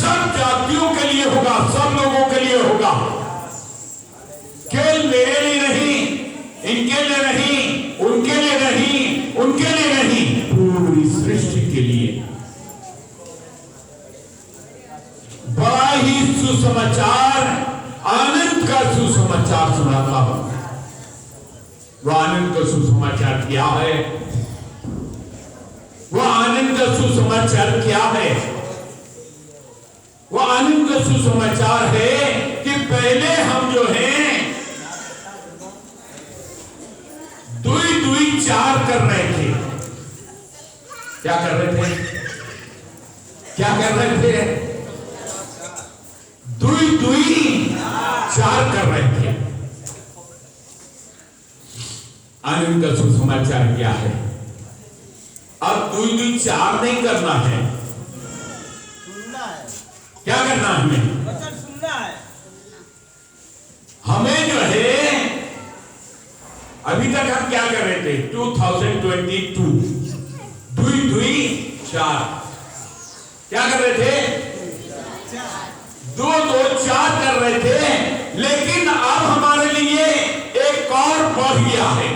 सब जातियों के लिए होगा, सब लोगों के लिए होगा, केवल मेरे लिए नहीं, इनके लिए नहीं, उनके लिए नहीं, उनके लिए नहीं, पूरी सृष्टि के लिए। बड़ा ही सुसमाचार, आनंद का सुसमाचार सुनाता हूं। वो आनंद का सुसमाचार क्या है? वो आनंद का सुसमाचार क्या है? वो आनंद का सुसमाचार है कि पहले हम जो हैं दुई दुई चार कर रहे थे। क्या कर रहे थे? क्या कर रहे थे? दुई दुई चार कर रहे थे। आनंद का सुसमाचार क्या है? अब दुई दुई चार नहीं करना है। क्या करना है? हमें वचन सुनना है। हमें जो है, अभी तक हम क्या कर रहे थे? 2022 दुई दुई चार क्या कर रहे थे? दो दो चार कर रहे थे। लेकिन अब हमारे लिए एक और बढ़ गया है।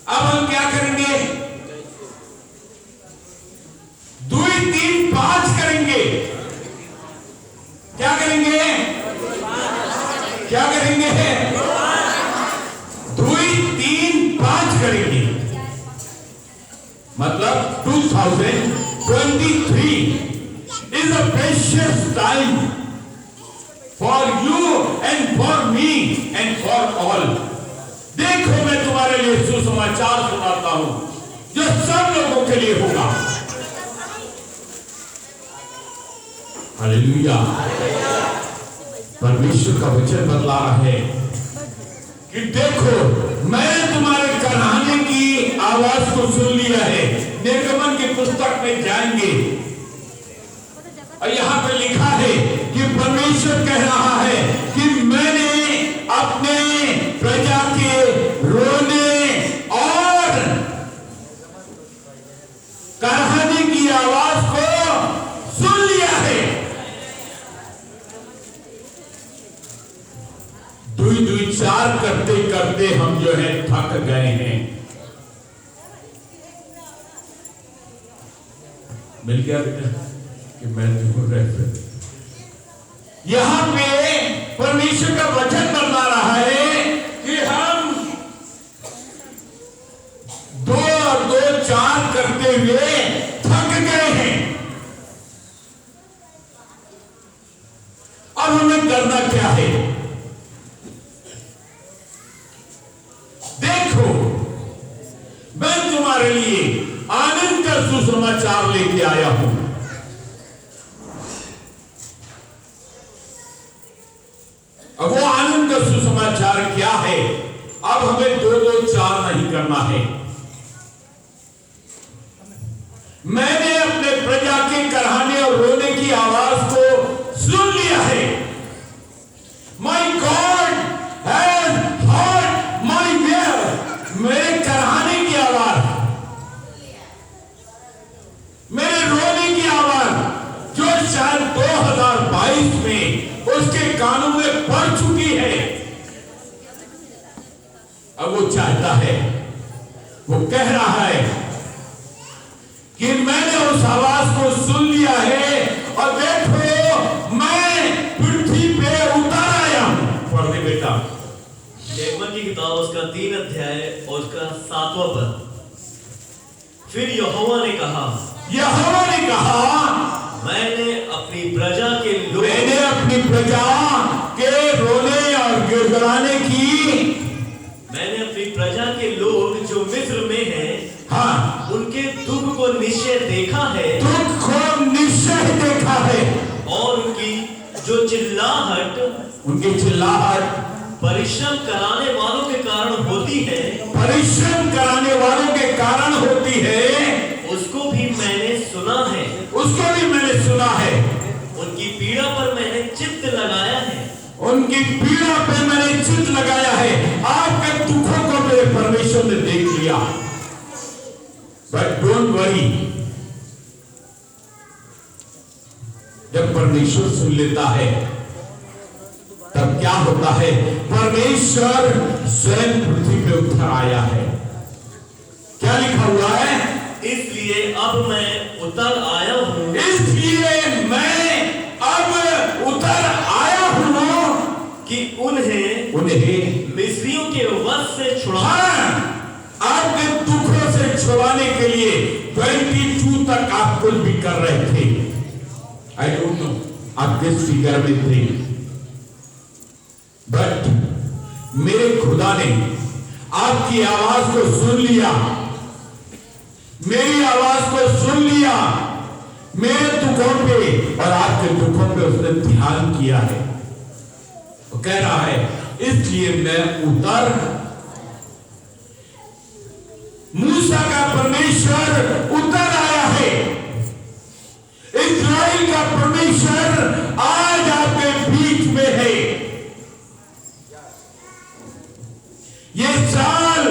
अब हम क्या करेंगे? दुई तीन पांच करेंगे। क्या करेंगे? क्या करेंगे? दुई तीन पांच करेंगे। मतलब 2023 is a precious time for you and for me and for all. देखो, मैं तुम्हारे लिए सुसमाचार सुनाता हूं जो सब लोगों के लिए होगा। हालेलुया। परमेश्वर का वचन बतला रहा है कि देखो, मैं तुम्हारे कराहने की आवाज को सुन लिया है। निर्गमन की पुस्तक में जाएंगे और यहां पे लिखा है कि परमेश्वर कह रहा है कि मैंने अपने प्रजा के रोने और कराहने की आवाज को सुन लिया है। दुई दुई चार करते करते हम जो है थक गए हैं। मिल गया बेटा कि मैं दूर रहते। यहां पे परमेश्वर का वचन बता रहा है कि हम दो और दो चार करते हुए थक गए हैं। अब हमें करना क्या है? देखो, मैं तुम्हारे लिए आनंद का सुसमाचार लेके आया हूं। अब वो आनंद का सुसमाचार क्या है? अब हमें दो दो चार नहीं करना है। मैंने अपने प्रजा के कराहने और रोने की आवाज को सुन लिया है। My God has heard my where. मेरे कराहने की आवाज, मेरे रोने की आवाज जो शायद 2022 में उसके कानों में पड़ चुकी है। अब वो चाहता है, वो कह रहा है कि मैंने उस आवाज को सुन लिया है और देखो, मैं पृथ्वी पे उतर आया हूं। पढ़ दे बेटा। निर्गमन की किताब उसका 3 अध्याय और उसका 7वां पद। फिर यहोवा ने कहा, मैंने अपनी प्रजा के रोने और गिड़गिड़ाने की, मैंने अपनी प्रजा के लोग जो मिस्र में हैं, हाँ, उनके दुख को निश्चय देखा है, और उनकी जो चिल्लाहट परिश्रम कराने वालों के कारण होती है, उसको भी मैंने सुना है। उनकी पीड़ा पर मैंने चित्त लगाया है। आपके दुखों को मेरे परमेश्वर ने देख लिया। बट डोंट वरी, जब परमेश्वर सुन लेता है तब क्या होता है? परमेश्वर स्वयं पृथ्वी पे उतर आया है। क्या लिखा हुआ है? इसलिए अब मैं उतर आया हूँ, इसलिए मैं अब उतर आया हूँ कि उन्हें मिस्रियों के वश से छुड़ा। हाँ, आपके दुखों से छुड़ाने के लिए 22 तक आप कुछ भी कर रहे थे। आई डोंट नो आप किस फिगर में थे, बट मेरे खुदा ने आपकी आवाज को सुन लिया, मेरी आवाज को सुन लिया, मेरे दुखों पे और आपके दुखों पे उसने ध्यान किया है। वो कह रहा है इसलिए मैं उतर। मूसा का परमेश्वर उतर आया है, इस्राएल का परमेश्वर आज आपके बीच में है। ये साल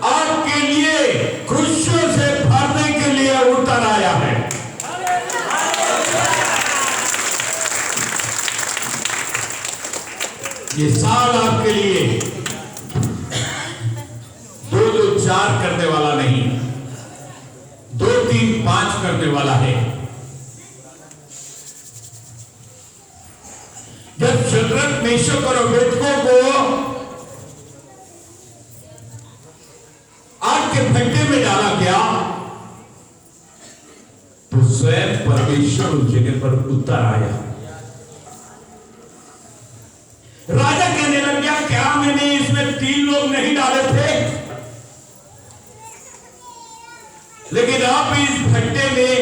आपके लिए खुशियों से भरने के लिए उतर आया है। ये साल आपके लिए 2-2-4 करने वाला नहीं, 2-3-5 करने वाला है। जब शद्रक, मेशक और अबेदको को आग के भट्टे में डाला गया तो स्वयं परमेश्वर उस जगह पर उतर आया। राजा कहने लग गया क्या मैंने इसमें 3 लोग नहीं डाले थे? लेकिन आप इस भट्टे में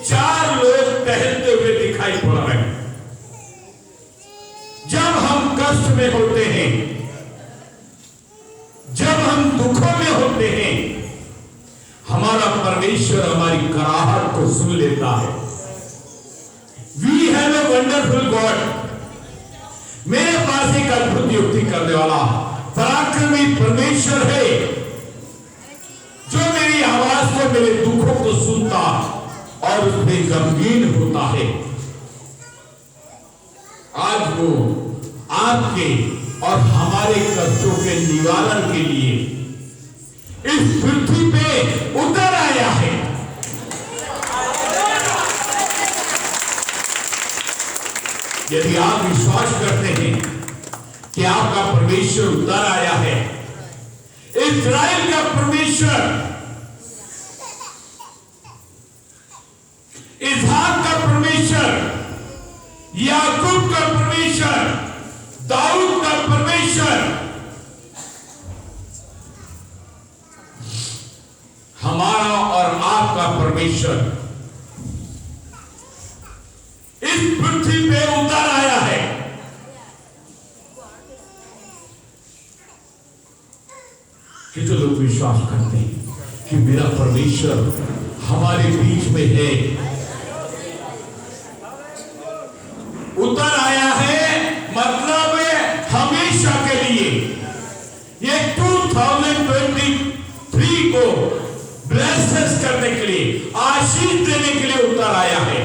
4 लोग टहलते हुए दिखाई पड़ रहे हैं। जब हम कष्ट में होते हैं, जब हम दुखों में होते हैं, हमारा परमेश्वर हमारी कराहट को सुन लेता है। We have a wonderful God. मेरे पास एक अद्भुत युक्ति करने वाला पराक्रमी परमेश्वर है जो मेरी आवाज को, मेरे दुखों को सुनता और उसमें गमगीन होता है। आज वो आपके और हमारे कष्टों के निवारण के लिए इस पृथ्वी पे उतर आया है। यदि आप विश्वास करते हैं कि आपका परमेश्वर उतर आया है, इस्राएल का परमेश्वर, इसहाक का परमेश्वर, याकूब का परमेश्वर, दाऊद का परमेश्वर, हमारा और आपका परमेश्वर इस पृथ्वी पे उतर आया है। कितने लोग विश्वास करते हैं कि मेरा परमेश्वर हमारे बीच में है, उतर आया है, मतलब हमेशा के लिए ये 2023 को ब्लेसेस करने के लिए, आशीष देने के लिए उतर आया है।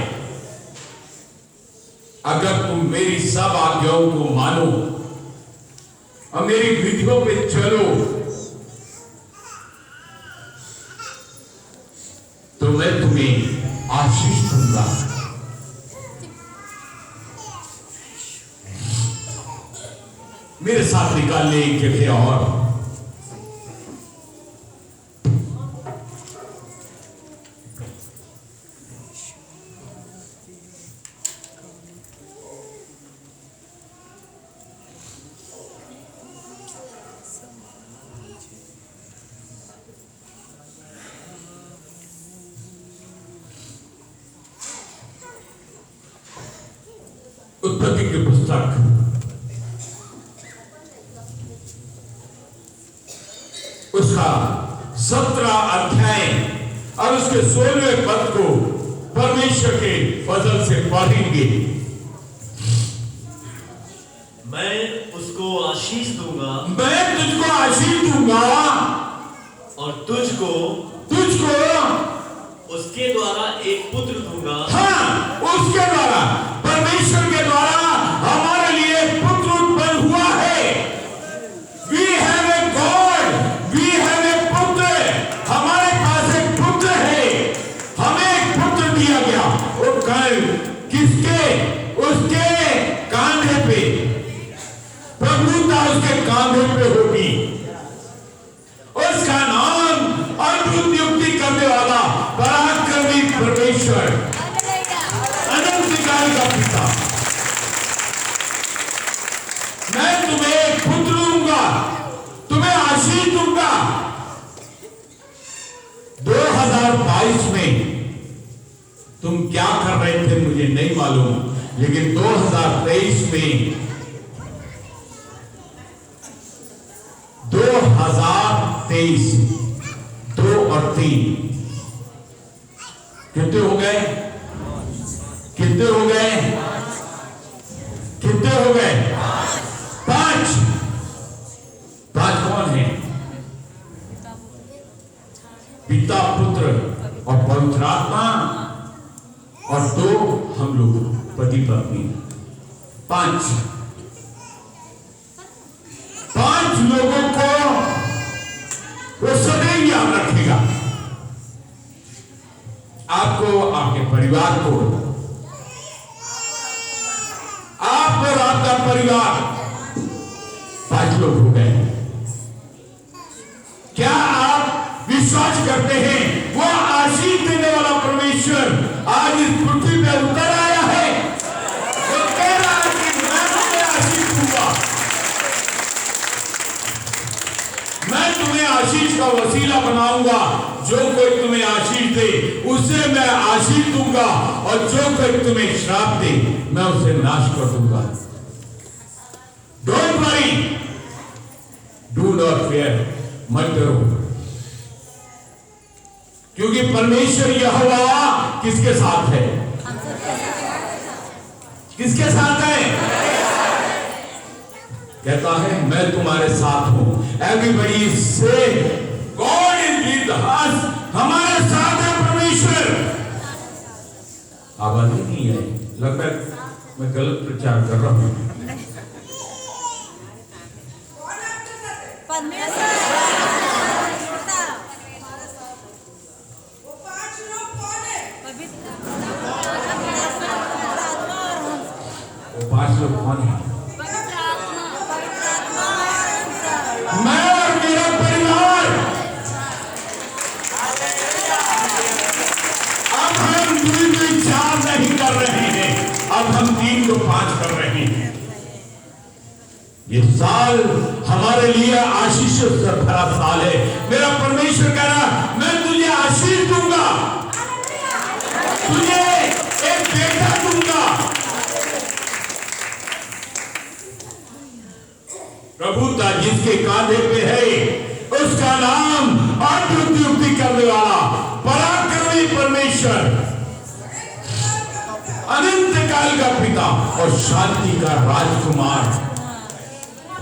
अगर तुम मेरी सब आज्ञाओं को मानो और मेरी विधियों पे चलो तो मैं तुम्हें आशीष दूंगा। मेरे साथ निकाल ले एक जगह और, उत्पत्ति की पुस्तक उसका 17 अध्याय और उसके 16वें पद को परमेश्वर के फजल से पढ़ेंगे। मैं उसको आशीष दूंगा, मैं तुझको आशीष दूंगा और तुझको उसके द्वारा एक पुत्र दूंगा। हाँ, उसके द्वारा उसके कांधे पे, प्रभुता उसके कांधे पे होगी। उसका नाम अद्भुत युक्ति करने वाला, पराक्रमी परमेश्वर, अनंत काल का पिता। मैं तुम्हें एक पुत्र दूंगा, तुम्हें आशीष दूंगा। 2022 में तुम क्या कर रहे थे मुझे नहीं मालूम, लेकिन 2023 में 2023 2 और 3 कितने हो गए? कितने हो गए? कितने हो गए? 5। 5 कौन है? पिता, पुत्र और पवित्र आत्मा, और 2 हम लोग पति पत्नी। 5 लोगों को वो सदैव याद रखेगा। आपको, आपके परिवार को, आप और आपका परिवार 5 लोग हो गए। क्या आप विश्वास करते हैं वो आशीष देने वाला परमेश्वर आज इस पृथ्वी पे उतर आया है? वो कह रहा है कि मैं तुम्हें आशीष दूंगा, मैं तुम्हें आशीष का वसीला बनाऊंगा। जो कोई तुम्हें आशीष दे उसे मैं आशीष दूंगा, और जो कोई तुम्हें श्राप दे मैं उसे नाश कर दूंगा। Don't worry, do not fear, मत डरो, क्योंकि परमेश्वर यहोवा किसके साथ है? किसके साथ है? कहता है मैं तुम्हारे साथ हूं। एवरीबॉडी से गॉड इज विद अस, हमारे साथ है परमेश्वर। आवाज ही नहीं है, लगता है मैं गलत प्रचार कर रहा हूं। वो 5 लोग कौन है? मैं और मेरा परिवार। अब हम 2 को 4 नहीं कर रहे हैं, अब हम 3 को 5 कर रहे हैं। ये साल हमारे लिए आशीष से भरा साल है। मेरा परमेश्वर कह रहा मैं तुझे आशीष दूंगा, तुझे एक बेटा दूंगा। प्रभुता जिसके कांधे पे है उसका नाम अद्भुत युक्ति करने वाला, पराक्रमी परमेश्वर, अनंत काल का पिता और शांति का राजकुमार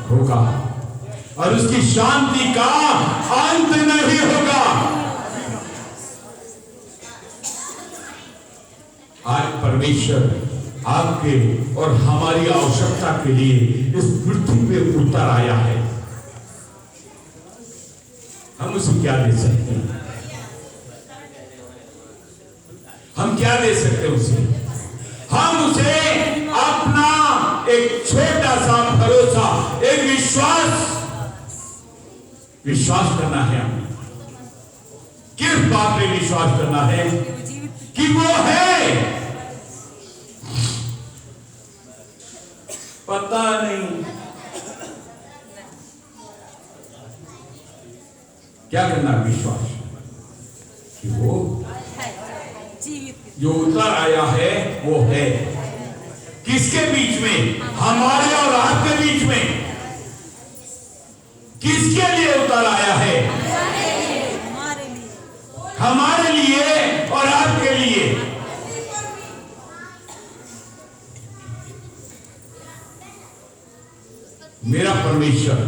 होगा, और उसकी शांति का अंत नहीं होगा। आज परमेश्वर आपके और हमारी आवश्यकता के लिए इस पृथ्वी पे उतर आया है। हम उसे क्या दे सकते हैं? हम क्या दे सकते हैं उसे? हम उसे अपना एक छोटा सा भरोसा, एक विश्वास करना है। हमें किस बात पे विश्वास करना है? कि वो है, पता नहीं क्या करना, विश्वास कि वो जो उतर आया है वो है। किसके बीच में? हमारे और आपके बीच में। किसके लिए उतर आया है? हमारे लिए और आपके लिए। मेरा परमेश्वर,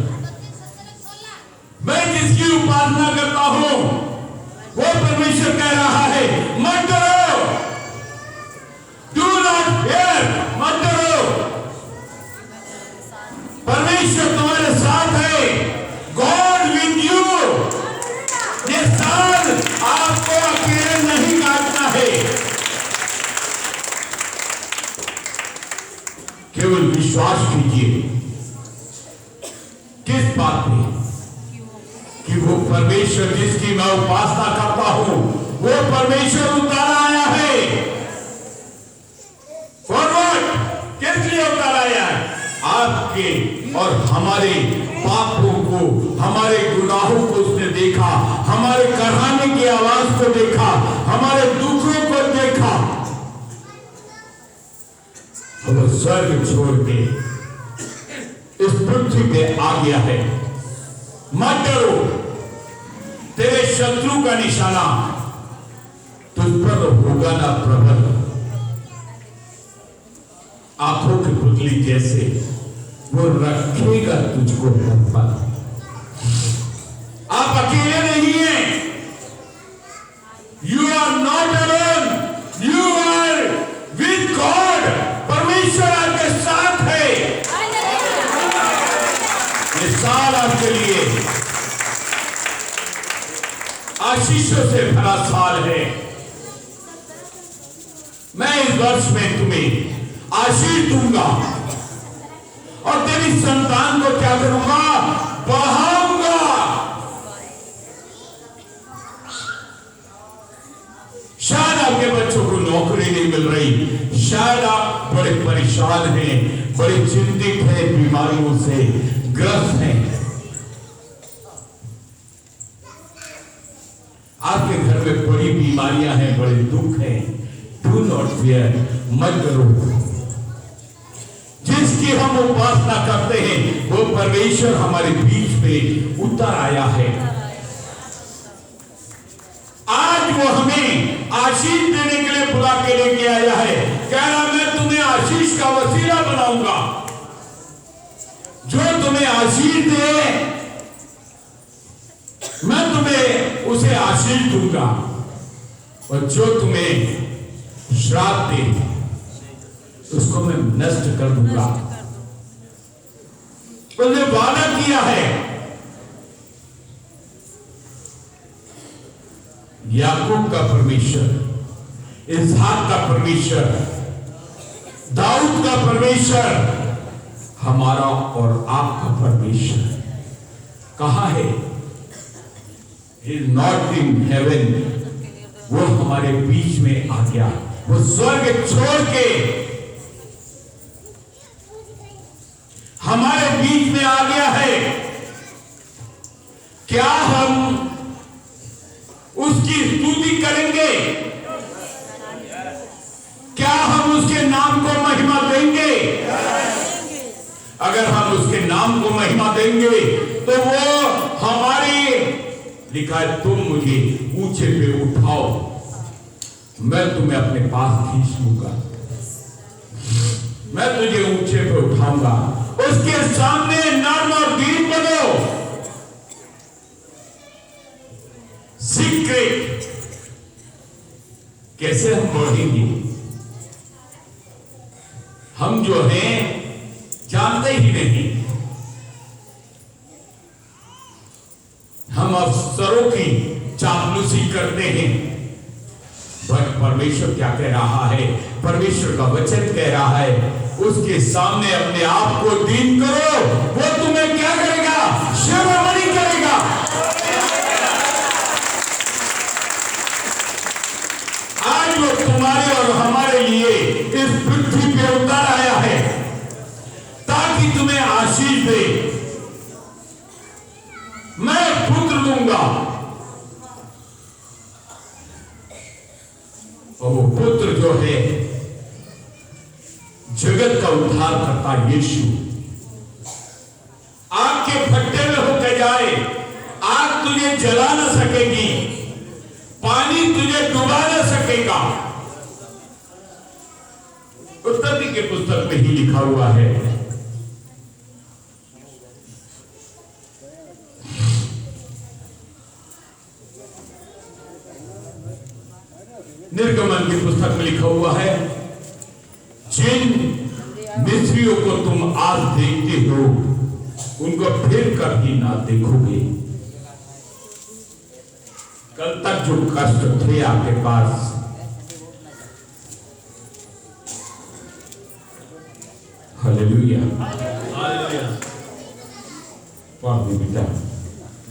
मैं जिसकी उपासना करता हूं वो परमेश्वर कह रहा है मत डरो, डू नॉट फियर, मत डरो, परमेश्वर तुम्हारे साथ है, गॉड विद यू। ये साल आपको अकेले नहीं काटना है। केवल विश्वास कीजिए। किस बात में? कि वो परमेश्वर जिसकी मैं उपासना करता हूं, वो परमेश्वर उतारा आया है। फॉरवर्ड किस लिए उतारा आया है? आपके और हमारे पापों को, हमारे गुनाहों को उसने देखा, हमारे कराहने की आवाज को देखा, हमारे दुखों को देखा। वो स्वर्ग छोड़ के इस पृथ्वी पे आ गया है। मत डरो, तेरे शत्रु का निशाना तुझ पर होगा ना प्रबल। आंखों की पुतली जैसे वो रखेगा तुझको पर। आप अकेले नहीं हैं। You are not alone, you are with God. परमेश्वर आपके साथ है। ये साल आपके लिए आशीषों से भरा साल है। मैं इस वर्ष में तुम्हें आशीष दूंगा और तेरी संतान को क्या करूंगा? बढ़ाऊंगा। शायद आपके बच्चों को नौकरी नहीं मिल रही, शायद आप बड़े परेशान हैं, बड़े चिंतित हैं, बीमारियों से ग्रस्त हैं। आपके घर में बड़ी बीमारियां हैं, बड़े दुख हैं। डू नॉट फियर, मत डरो। जिसकी हम उपासना करते हैं वो परमेश्वर हमारे बीच में उतर आया है। आज वो हमें आशीष देने के लिए बुला के लेके आया है। कह रहा मैं तुम्हें आशीष का वसीला बनाऊंगा। जो तुम्हें आशीष दे मैं तुम्हें उसे आशीष दूंगा, और जो तुम्हें श्राप दे उसको मैं नष्ट कर दूंगा। उसने वादा किया है। याकूब का परमेश्वर, इसहाक का परमेश्वर, दाऊद का परमेश्वर, हमारा और आपका परमेश्वर कहां है? He is not in heaven। वो हमारे बीच में आ गया। वो स्वर्ग छोड़ के हमारे बीच में आ गया है। क्या हम उसकी स्तुति करेंगे? क्या हम उसके नाम को महिमा देंगे? अगर हम उसके नाम को महिमा देंगे तो वो हमारी, लिखा है तुम मुझे ऊंचे पे उठाओ, मैं तुम्हें अपने पास खींच लूंगा, मैं तुझे ऊंचे पे उठाऊंगा। उसके सामने नर्म और दीन बनो। सीक्रेट कैसे हम बढ़ेंगे? हम जो हैं जानते ही नहीं। हम अफसरों की चापलूसी करते हैं। बट परमेश्वर क्या कह रहा है? परमेश्वर का वचन कह रहा है उसके सामने अपने आप को दीन करो, वो तुम्हें क्या करेगा? शिरोमणि करेगा। आज वो तुम्हारे और हमारे लिए इस पृथ्वी पे उतर आया है ताकि तुम्हें आशीष दे। मैं पुत्र दूंगा, और वो पुत्र जो है जगत का उद्धार करता यीशु, आग के भट्टे में होकर जाए, आग तुझे जला न सकेगी, पानी तुझे डुबा न सकेगा। उत्पत्ति के पुस्तक में ही लिखा हुआ है। निर्गमन की पुस्तक में लिखा हुआ है, जिन मिस्रियों को तुम आज देखते हो उनको फिर कभी ना देखोगे। कल तक जो कष्ट थे आपके पास, हालेलुया। हालेलुया। पढ़ दे बेटा।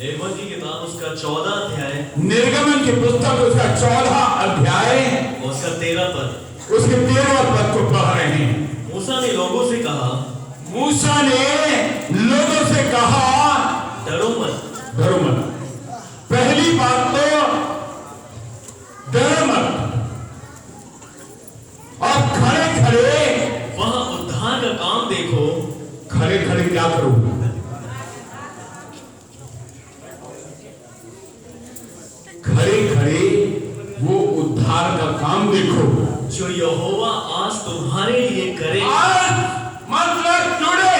निर्गमन की किताब उसका 14 अध्याय, निर्गमन की पुस्तक उसका 14 अध्याय उसका 13 पद। उसके 13 पद को पढ़ रहे हैं। मूसा ने लोगों से कहा, मूसा ने लोगों से कहा, डरो मत। डरो मत। पहली बात तो डरो मत। और खड़े खड़े वह उद्धार का काम देखो। खड़े खड़े क्या करो? खड़े खड़े वो उद्धार का काम देखो जो यहोवा आज तुम्हारे लिए करे। आज मतलब जुड़े,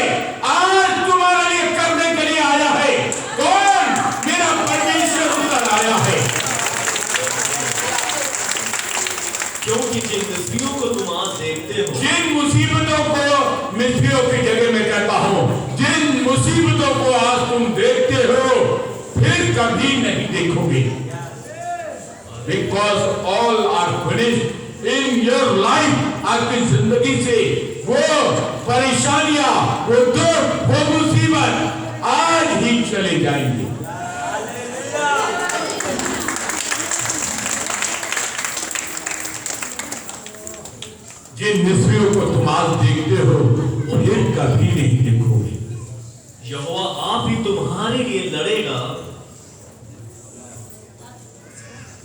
आज तुम्हारे लिए करने के लिए आया है। कौन? मेरा परमेश्वर उतर आया है। क्योंकि जिन मिस्रियों को तुम आज देखते हो, जिन मुसीबतों को मिस्रियों की जगह में कहता हूं, जिन मुसीबतों को आज तुम देखते हो फिर कभी नहीं देखोगे। Because all are finished in your life। आपकी जिंदगी से वो परेशानियां, वो दुख, वो मुसीबत आज ही चले जाएंगे। जिन मिस्रियों को तुम आज देखते हो फिर कभी नहीं देखोगे। यहोवा आप ही तुम्हारे लिए लड़ेगा।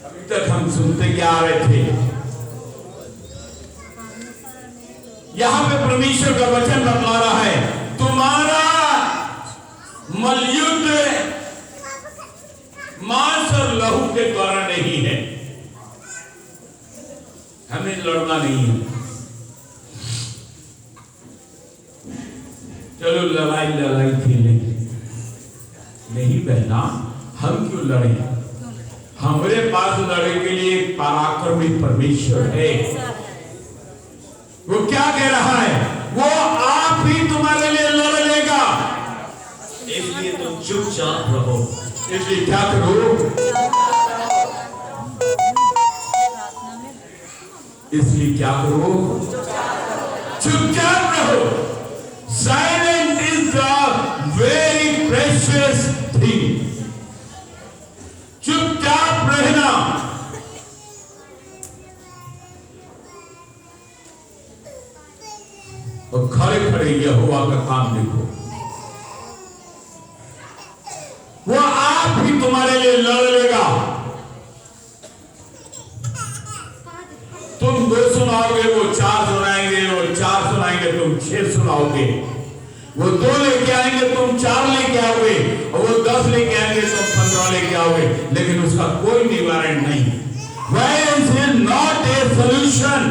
अभी तक हम सुनते क्या आ रहे थे, यहां पे परमेश्वर का वचन बतला रहा है, तुम्हारा मलयुद्ध मांस और लहू के द्वारा नहीं है। हमें लड़ना नहीं है। चलो लड़ाई लड़ाई खेलें, नहीं बहना, हम क्यों लड़े? हमारे पास लड़ने के लिए पराक्रमी परमेश्वर है। वो क्या कह रहा है? वो आप ही तुम्हारे लिए लड़ लेगा। इसलिए तुम चुपचाप रहो। इसलिए क्या करो? इसलिए क्या करो? चुपचाप रहो। Silent is the very precious thing। चुपचाप रहना। और खड़े खड़े यहोवा का काम देखो। वो आप ही तुम्हारे लिए लड़ लेगा। तुम 2 सुनाओगे, वो 4 सुनाएंगे, वो 4 सुनाएंगे, तुम 6 सुनाओगे। वो 2 लेके आएंगे, तुम 4 लेके आओगे, और वो 10 लेके आएंगे, तुम 15 लेके आओगे, लेकिन उसका कोई निवारण नहीं। Violence is not a solution।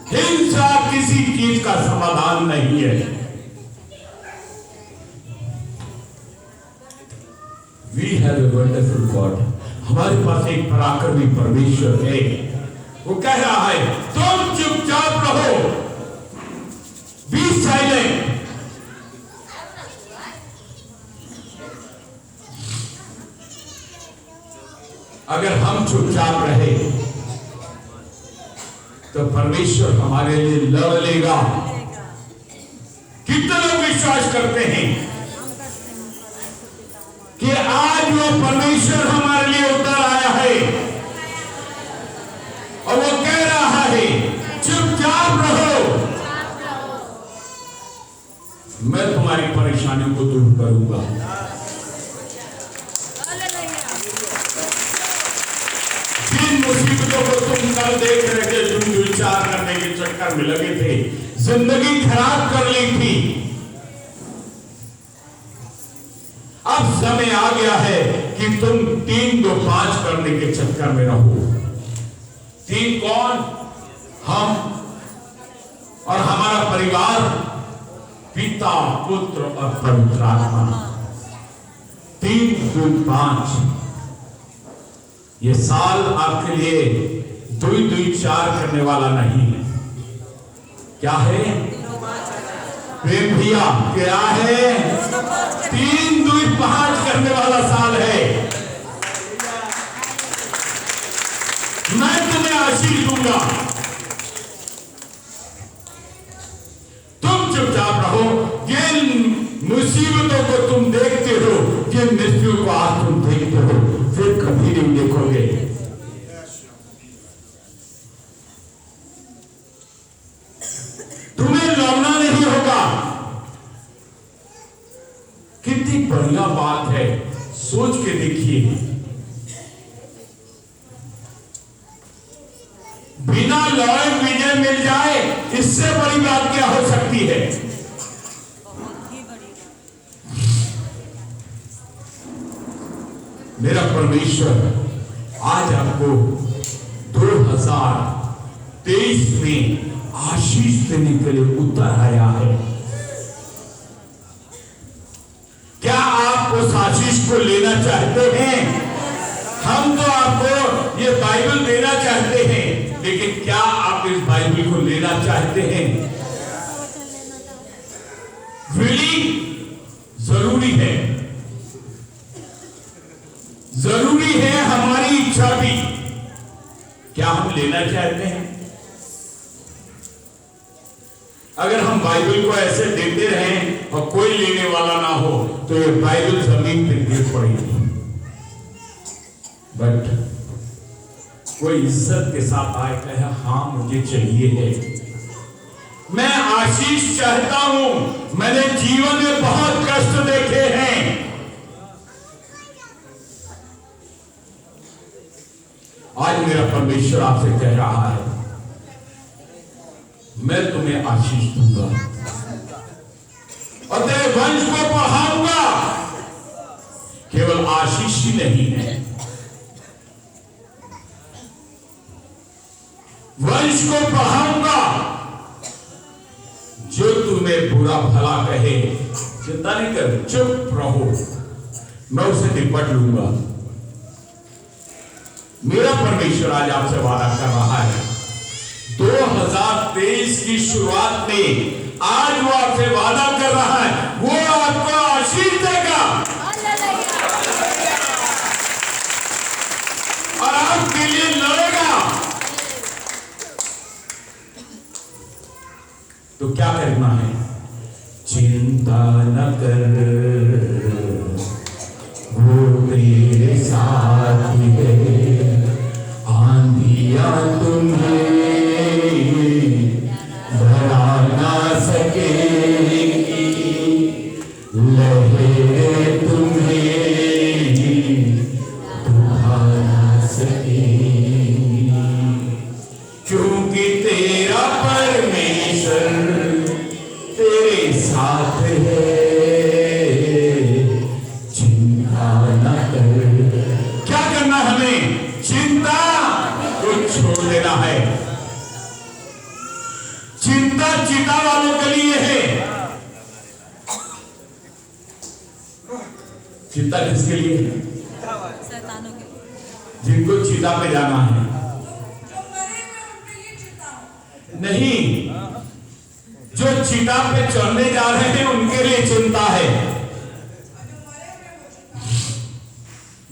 हिंसा किसी चीज का समाधान नहीं है। We have a wonderful God। हमारे पास एक पराक्रमी परमेश्वर है। वो कह रहा है, तुम चुपचाप रहो। Be silent। अगर हम चुपचाप रहे तो परमेश्वर हमारे लिए लड़ लेगा। कितने लोग विश्वास करते हैं कि आज वो परमेश्वर हमारे लिए उतर आया है और वो कह रहा है, चुपचाप रहो, मैं तुम्हारी परेशानियों को दूर करूंगा। जिन मुसीबतों को तुम कल देख रहे थे, तुम विचार करने के चक्कर में लगे थे, जिंदगी खराब कर ली थी, अब समय आ गया है कि तुम 3, 2, 5 करने के चक्कर में रहो। 3 कौन? हम और हमारा परिवार, पिता, पुत्र और पवित्र आत्मा। 3, 2, 5। ये साल आपके लिए 2, 2, 4 करने वाला नहीं है। क्या है प्रेम भैया? क्या है? 3, 2, 5 करने वाला साल है। मैं तुम्हें आशीष दूंगा। तुम चुपचाप रहो। जिन मुसीबतों को तुम देखते हो, जिन मृत्यु को आज तुम देखते हो, फिर कभी नहीं देखोगे। तुम्हें लड़ना नहीं होगा। कितनी बढ़िया बात है, सोच के देखिए। बिना लड़े विजय मिल जाए, इससे बड़ी बात क्या हो सकती है। मेरा परमेश्वर आज आपको 2023 में आशीष देने के लिए उतर आया है। क्या आप उस आशीष को लेना चाहते हैं? हम तो आपको ये बाइबल देना चाहते हैं, लेकिन क्या आप इस बाइबल को लेना चाहते हैं? जरूरी है, जरूरी है हमारी इच्छा भी। क्या हम लेना चाहते हैं? अगर हम बाइबल को ऐसे देते रहें और कोई लेने वाला ना हो, तो ये बाइबल जमीन पर गिर पड़ेगी। बट कोई इज्जत के साथ आए, कहे हाँ मुझे चाहिए है, मैं आशीष चाहता हूं। मैंने जीवन में बहुत कष्ट देखे हैं। आज मेरा परमेश्वर आपसे कह रहा है, मैं तुम्हें आशीष दूंगा और तेरे वंश को बढ़ाऊंगा। केवल आशीष ही नहीं है, वंश को बढ़ाऊंगा। जो तुम्हें बुरा भला कहे, चिंता नहीं कर, चुप रहो, मैं उसे निपट लूंगा। मेरा परमेश्वर आज आपसे वादा कर रहा है, 2023 की शुरुआत में आज वो आपसे वादा कर रहा है, वो आपको आशीष देगा और आपके लिए लड़ेगा। तो क्या करना है? चिंता न कर, वो तेरे साथ है। आंधियां तुम्हें डरा ना सकेंगी, लहरें तुम्हें डुबा ना सकेंगी, क्योंकि तेरा परमेश्वर तेरे साथ है। चिंता न कर। क्या करना हमें? चिंता को छोड़ देना है। चिंता चिता वालों के लिए है। चिंता किसके लिए? शैतानों के लिए, जिनको चिता पे जाना है। नहीं, जो चिता पे चढ़ने जा रहे हैं उनके लिए चिंता है।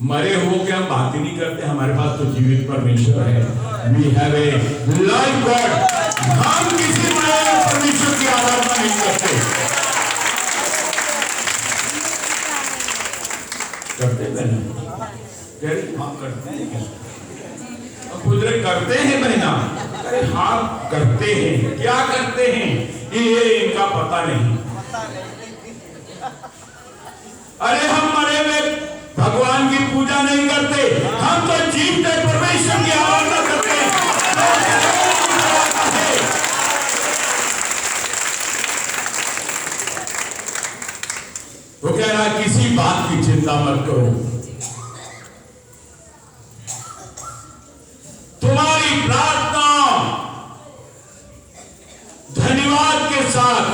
मरे हुए के हम बात ही नहीं करते, हमारे पास तो जीवित परमेश्वर है। We have a live God. हम किसी मरे परमेश्वर की आराधना नहीं करते। करते हाँ करते हैं, गुजरे करते हैं बहना। अरे हाँ करते हैं। क्या करते हैं ये इनका पता नहीं। अरे हम मरे हुए भगवान की पूजा नहीं करते, हम तो जीवते परमेश्वर की आराधना करते हैं। वो कह रहा है किसी बात की चिंता मत करो, तुम्हारी प्रार्थना धन्यवाद के साथ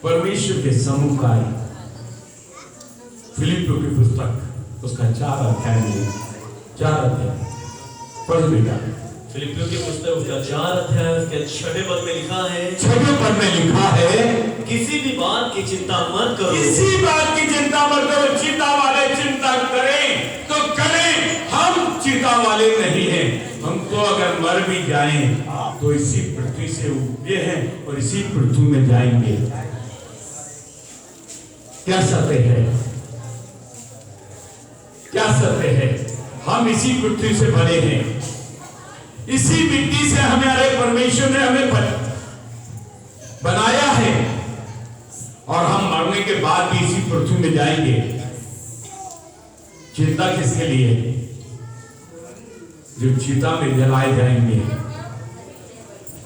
परमेश्वर के सम्मुख आई। फिलिपियों की पुस्तक उसका 4 अध्याय पढ़ बेटा। फिलिपियों की पुस्तक उसका 4 अध्याय उसके 6 पद में लिखा है, 6 पद में लिखा है, किसी भी बात की चिंता मत करो। किसी बात की चिंता मत करो। चिंता वाले चिंता करें तो करें, हम चिंता वाले नहीं हैं। हम तो तो अगर मर भी जाएं तो इसी पृथ्वी से उगे हैं और इसी पृथ्वी में जाएंगे। क्या सत्य है? क्या सत्य है? हम इसी पृथ्वी से बने हैं, इसी मिट्टी से हमारे परमेश्वर ने हमें बनाया है और हम मरने के बाद भी इसी पृथ्वी में जाएंगे। चिंता किसके लिए? जो चिता में जलाए जाएंगे।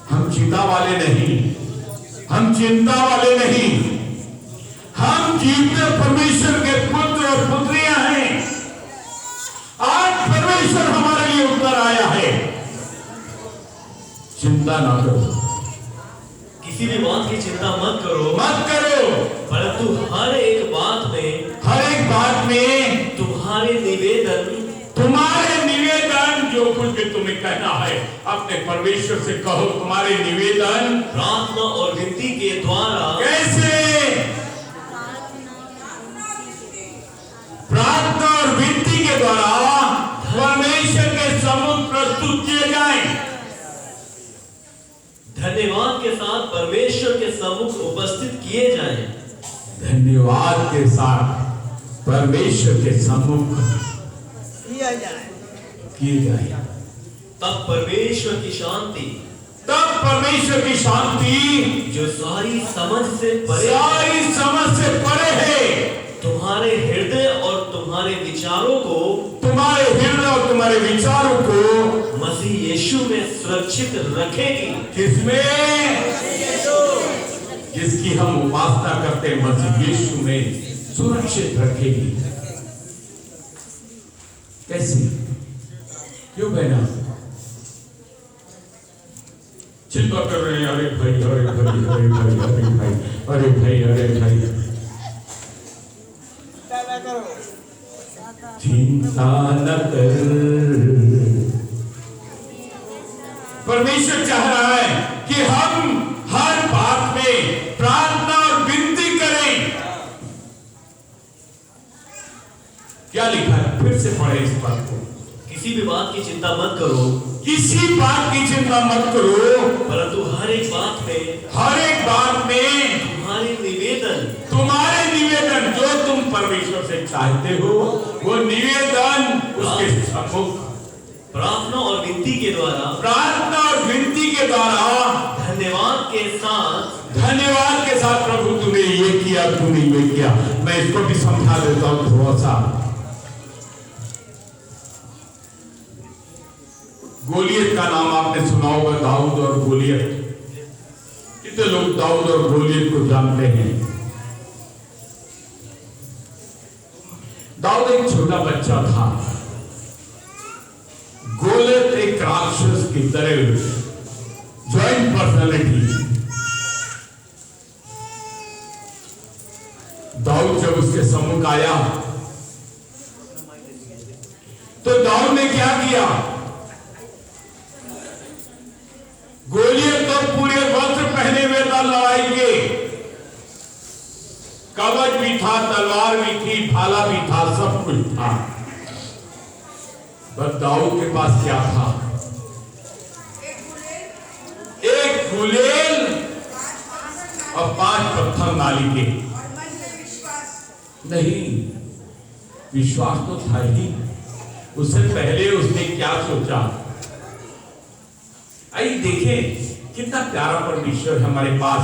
हम चिता वाले नहीं, हम चिंता वाले नहीं, हम जीवते परमेश्वर के पुत्र और पुत्रियां हैं। आज परमेश्वर हमारे लिए उत्तर आया है। चिंता ना करो, किसी भी बात की चिंता मत करो, मत करो, परंतु हर एक बात में तुम्हारे निवेदन जो कुछ भी तुम्हें कहना है अपने परमेश्वर से कहो। तुम्हारे निवेदन प्रार्थना और विनती के द्वारा। कैसे? प्रार्थना और विनती के द्वारा परमेश्वर के सम्मुख प्रस्तुत किए जाएं। धन्यवाद के साथ परमेश्वर के सम्मुख उपस्थित किए जाएं। धन्यवाद के साथ परमेश्वर के सम्मुख किए जाए। तब परमेश्वर की शांति, जो सारी समझ से परे है, तुम्हारे हृदय और तुम्हारे विचारों को मसीह यीशु में सुरक्षित रखेगी। किसमें? जिसकी हम उपासना करते हैं, मसीह यीशु में सुरक्षित रखेगी। कैसे? क्यों बहना चिंता कर रहे हैं? अरे भाई, अरे भाई, अरे भाई, अरे भाई, अरे भाई, अरे भाई, चिंता न कर। परमेश्वर चाह रहा है कि हम हर बात में प्रार्थना और विनती करें। क्या लिखा है? फिर से पढ़े इस बात को। किसी भी बात की चिंता मत करो, किसी बात की चिंता मत करो, परंतु हर एक बात में तुम्हारे निवेदन जो तुम परमेश्वर से चाहते हो, वो निवेदन उसके सम्मुख प्रार्थना और विनती के द्वारा धन्यवाद के साथ प्रभु तूने ये किया, तूने ये किया। मैं इसको भी समझा देता हूं थोड़ा सा। गोलियत का नाम आपने सुना होगा, दाऊद और गोलियत। कितने लोग दाऊद और गोलियत को जानते हैं? दाऊद एक छोटा बच्चा था, गोलियत एक राक्षस की तरह ज्वाइंट पर्सनालिटी। दाऊद जब उसके सम्मुख आया तो दाऊद ने क्या किया? गोलियत तो पूरे वस्त्र पहने हुए था लड़ाई के, कवच भी था, तलवार भी थी, भाला भी था, सब कुछ था। बस दाऊद के पास क्या था? एक गुलेल और 5 पत्थर नाली के। नहीं, विश्वास तो था ही। उससे पहले उसने क्या सोचा? आइए देखें कितना प्यारा परमेश्वर हमारे पास।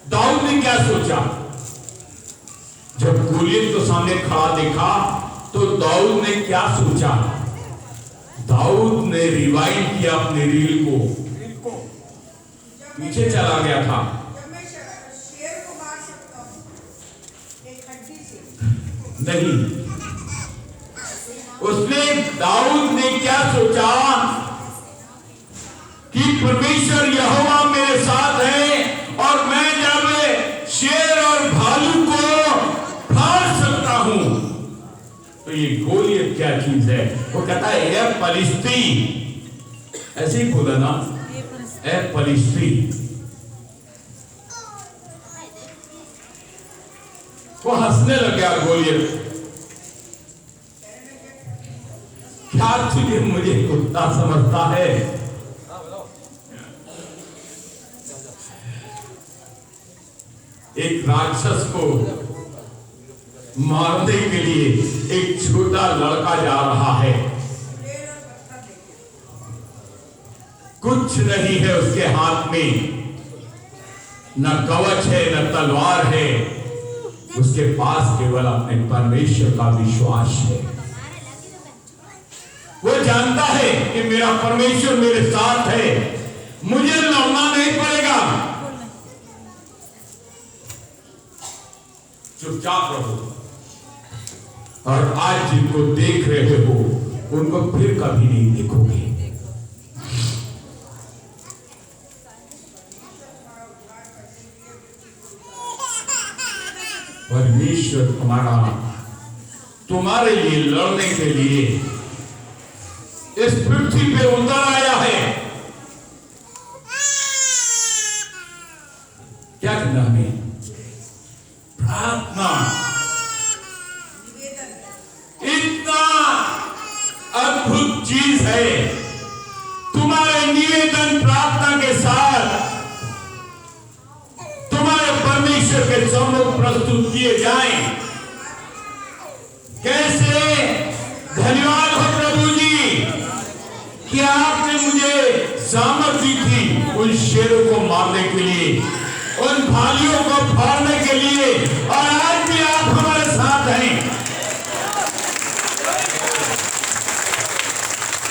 दाऊद ने क्या सोचा? जब गोलियत को सामने खड़ा देखा तो दाऊद ने क्या सोचा? दाऊद ने रिवाइंड किया अपने रील को, पीछे चला गया था। नहीं, दाऊद ने क्या सोचा कि परमेश्वर यहोवा मेरे साथ है और मैं जब शेर और भालू को फाड़ सकता हूं तो ये गोलियत क्या चीज है? वो कहता है ए पलिश्ती, ऐसे ही बोला ना, ए पलिश्ती। वो हंसने लग गया गोलियत। क्या तुझे मुझे कुत्ता समझता है? एक राक्षस को मारने के लिए एक छोटा लड़का जा रहा है। कुछ नहीं है उसके हाथ में, न कवच है न तलवार है, उसके पास केवल अपने परमेश्वर का विश्वास है। वो जानता है कि मेरा परमेश्वर मेरे साथ है, मुझे लड़ना नहीं पड़ेगा। चुपचाप रहो और आज जिनको देख रहे हो उनको फिर कभी नहीं देखोगे। परमेश्वर तुम्हारे लिए लड़ने के लिए इस पृथ्वी पे उतर आया है। क्या करना हमें? प्रार्थना। इतना अद्भुत चीज है। तुम्हारे निवेदन प्रार्थना के साथ तुम्हारे परमेश्वर के सम्मुख प्रस्तुत किए जाएं। कैसे? धन्यवाद हो प्रभु जी कि आपने मुझे सामर्थ दी थी उन शेरों को मारने के लिए, उन भालियों को फाड़ने के लिए, और आज भी आप हमारे साथ हैं।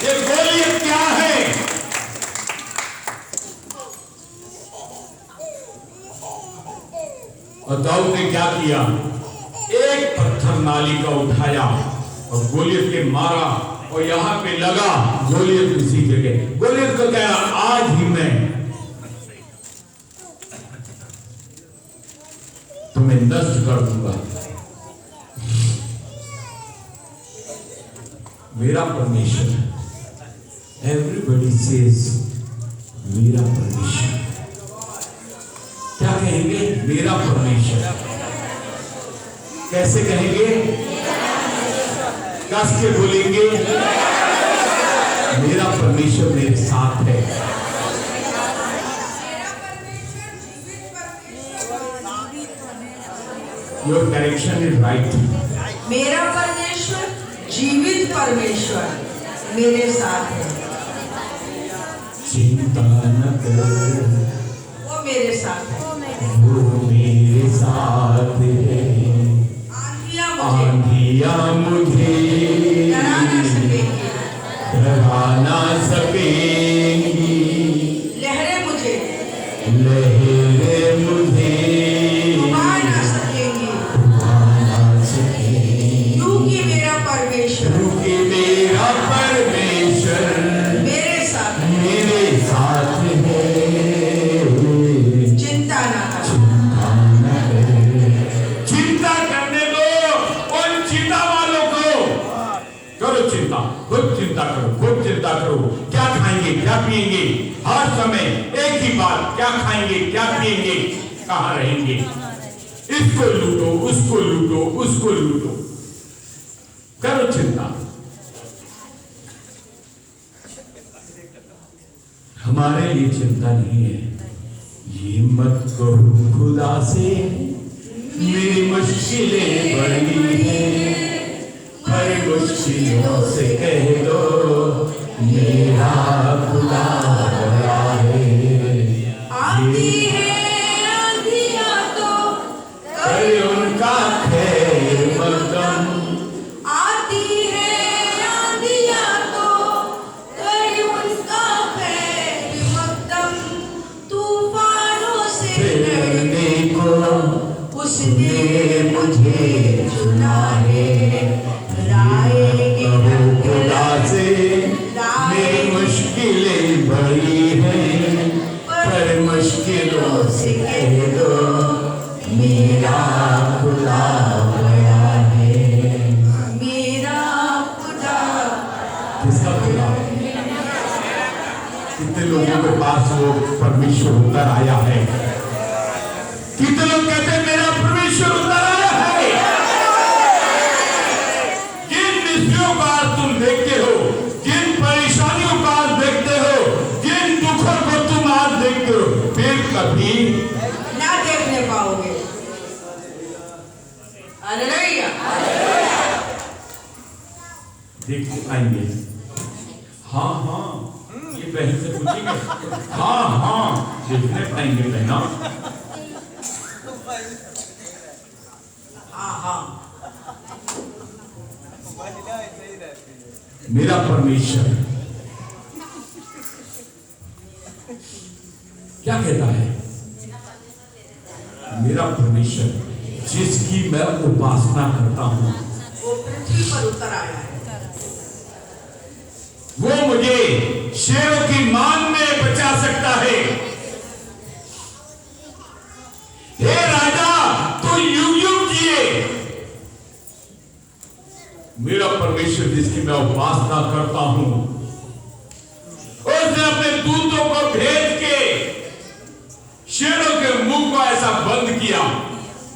ये गोलियत क्या है? और दाऊद ने क्या किया? एक पत्थर नाली का उठाया और गोलियत के मारा, और यहां पे लगा गोलियत उसी जगह। गोलियत को कहा आज ही मैं तुम्हें नष्ट कर दूंगा। मेरा परमेश्वर, एवरीबॉडी सेज मेरा परमेश्वर। क्या कहेंगे? मेरा परमेश्वर। कैसे कहेंगे? कस के बोलेंगे? मेरा परमेश्वर मेरे साथ है। Your correction is right. मेरा परमेश्वर, जीवित परमेश्वर मेरे साथ है। चिंता न कर, वो मेरे साथ है। वो मेरे साथ है। आंधियां मुझे डरा ना सकेंगी, लहरें मुझे डुबा ना सकेंगी, क्योंकि मेरा परमेश्वर मेरे साथ है। चिंता ना कर। चिंता करने दो उन चिंता वालों को। करो चिंता, खुद चिंता करो, खुद चिंता करो। क्या खाएंगे, क्या पिएंगे, हर समय एक ही बात, क्या खाएंगे, क्या पिएंगे, कहां रहेंगे। इसको लूटो, उसको लूटो, उसको लूटो। करो चिंता। हमारे लिए चिंता नहीं है। ये मत करो खुदा से, मेरी मुश्किलें बड़ी हैं, हर मुश्किलों से कह दो मेरा खुदा बड़ा है। आती है आंधियां तो करे उनका खैर मकदम, आती है आंधियां तो करे उनका खैर मकदम। तूफानों से लड़ने को उसने मुझे चुना है। लाएगी खुदा से मेरी मुश्किलें बड़ी हैं, पर मुश्किलों से कह दो मेरा खुदा बड़ा है। मेरा खुदा। किसका खुदा? कितने लोगों के पास वो परमेश्वर उतर आया है? कितने लोग कहते हैं मेरा परमेश्वर उतर आया है? जिन मिस्रियों को आज तुम देखते हो आएंगे। हाँ हाँ, ये बहन से पूछेंगे। हाँ हाँ, देखने पाएंगे बहना। मेरा परमेश्वर क्या कहता है? मेरा परमेश्वर जिसकी मैं उपासना करता हूं, वो पृथ्वी पर उतर आया है। वो मुझे शेरों की मान में बचा सकता है। हे राजा, तू युग युग जिए। मेरा परमेश्वर जिसकी मैं उपासना करता हूं, उसने अपने दूतों को भेज के शेरों के मुंह को ऐसा बंद किया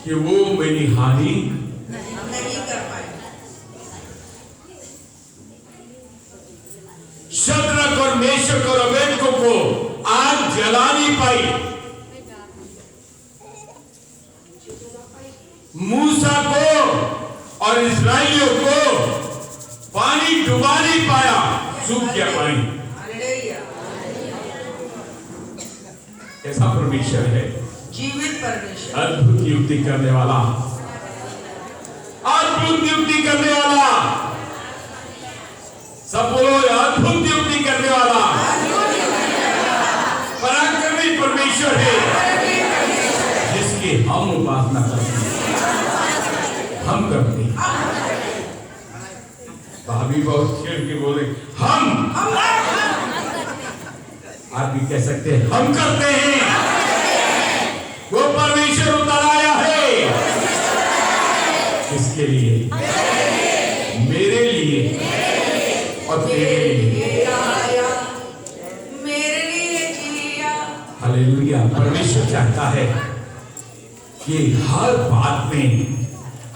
कि वो मेरी हानि नहीं कर पाए। शद्रक और मेशक और अबेदको को आग जला नहीं पाई। मूसा को और इस्राएलियों को पानी डुबा नहीं पाया, सूख गया पानी। हालेलुया। ऐसा परमेश्वर है, जीवित परमेश्वर, अद्भुत युक्ति करने वाला, अद्भुत युक्ति करने वाला। सब बोलो, अद्भुत युक्ति करने वाला, पराक्रमी परमेश्वर है, जिसकी हम उपासना करते हैं, हम करते हैं। भाभी बहुत खेल के बोले हम आप भी कह सकते हैं हम करते हैं। वो परमेश्वर उतर आया है, किसके लिए? मेरे लिए और तेरे लिए। मेरे लिए जिया। हालेलुया। परमेश्वर चाहता है कि हर बात में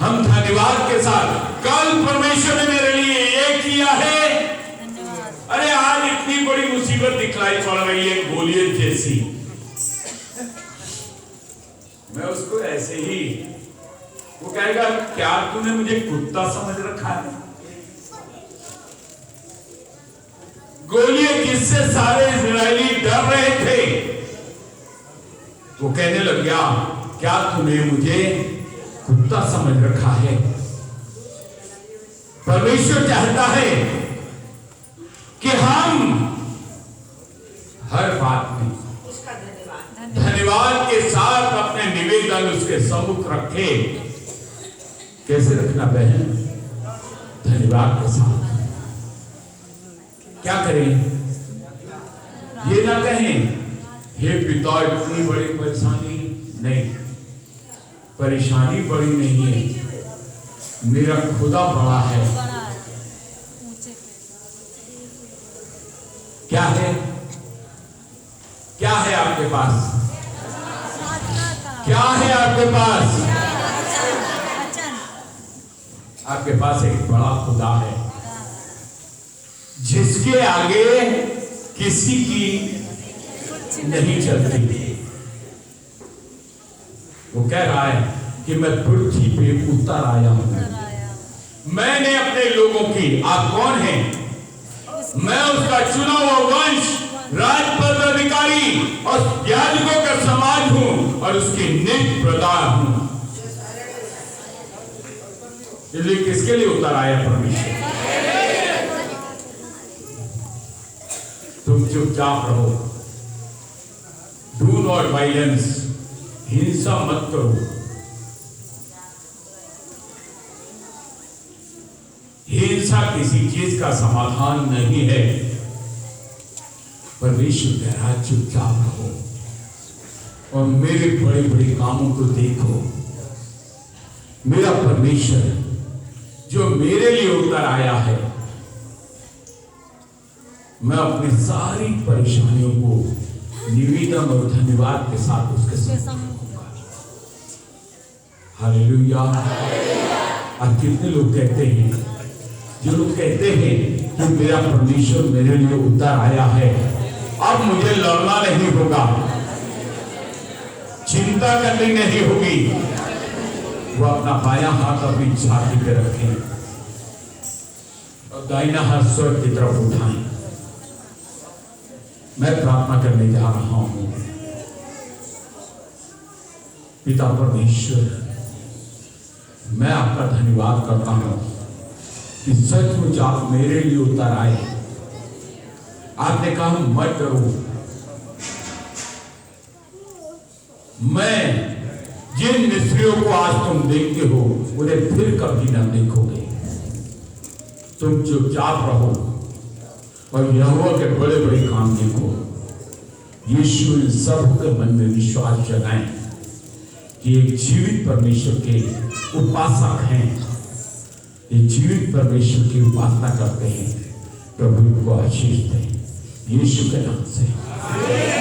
हम धन्यवाद के साथ, कल परमेश्वर ने मेरे लिए ये किया है। अरे आज इतनी बड़ी मुसीबत दिखलाई पड़ रही है गोलियत जैसी, मैं उसको ऐसे ही, वो कहेगा क्या तूने मुझे कुत्ता समझ रखा है? गोलियत जिससे सारे इजरायली डर रहे थे, वो कहने लग गया क्या तूने मुझे कुत्ता समझ रखा है? परमेश्वर चाहता है कि हम हर बात में उसका धन्यवाद, धन्यवाद के साथ अपने निवेदन उसके सम्मुख रखें। कैसे रखना बहन? धन्यवाद के साथ। क्या करें? ये ना कहें हे पिता इतनी बड़ी परेशानी नहीं, परेशानी बड़ी नहीं है, मेरा खुदा बड़ा है। बड़ा है, ऊंचे पे। क्या है? क्या है आपके पास? प्रार्थना का क्या है आपके पास? वचन। आपके पास एक बड़ा खुदा है, जिसके आगे किसी की नहीं चलती। वो कह रहा है कि मैं पृथ्वी पे उतर आया हूं। मैंने अपने लोगों की, आप कौन हैं? मैं उसका चुना हुआ वंश, राजपद अधिकारी और याजकों का समाज हूं और उसकी निज प्रजा हूं। इसलिए किसके लिए उतर आया परमेश्वर? तुम चुपचाप रहो, डू नॉट वायलेंस, हिंसा मत करो। हिंसा किसी चीज का समाधान नहीं है। परमेश्वर कह रहा है चुपचाप रहो और मेरे बड़े बड़े कामों को देखो। मेरा परमेश्वर जो मेरे लिए उतर आया है, मैं अपनी सारी परेशानियों को निवेदन और धन्यवाद के साथ उसके सामने रखूंगा। हालेलुया। आज कितने लोग कहते हैं, जो लोग कहते हैं कि मेरा परमेश्वर मेरे लिए उतर आया है, अब मुझे लड़ना नहीं होगा, चिंता करनी नहीं होगी, वो अपना बायां हाथ अपनी छाती पे रखें और दाहिना हाथ स्वर्ग की तरफ उठाएं। मैं प्रार्थना करने जा रहा हूं। पिता परमेश्वर, मैं आपका धन्यवाद करता हूं कि सचमुच आप मेरे लिए उतर आए। आपने कहा मत डरो, मैं जिन मिस्रियों को आज तुम देखते हो उन्हें फिर कभी ना देखोगे। तुम चुपचाप रहो और यहोवा के बड़े बड़े काम देखो। यीशु इन सब के मन में विश्वास जगाएं कि एक जीवित परमेश्वर के उपासक हैं, ये जीवित परमेश्वर की उपासना करते हैं। प्रभु को आशीष दें यीशु के नाम से।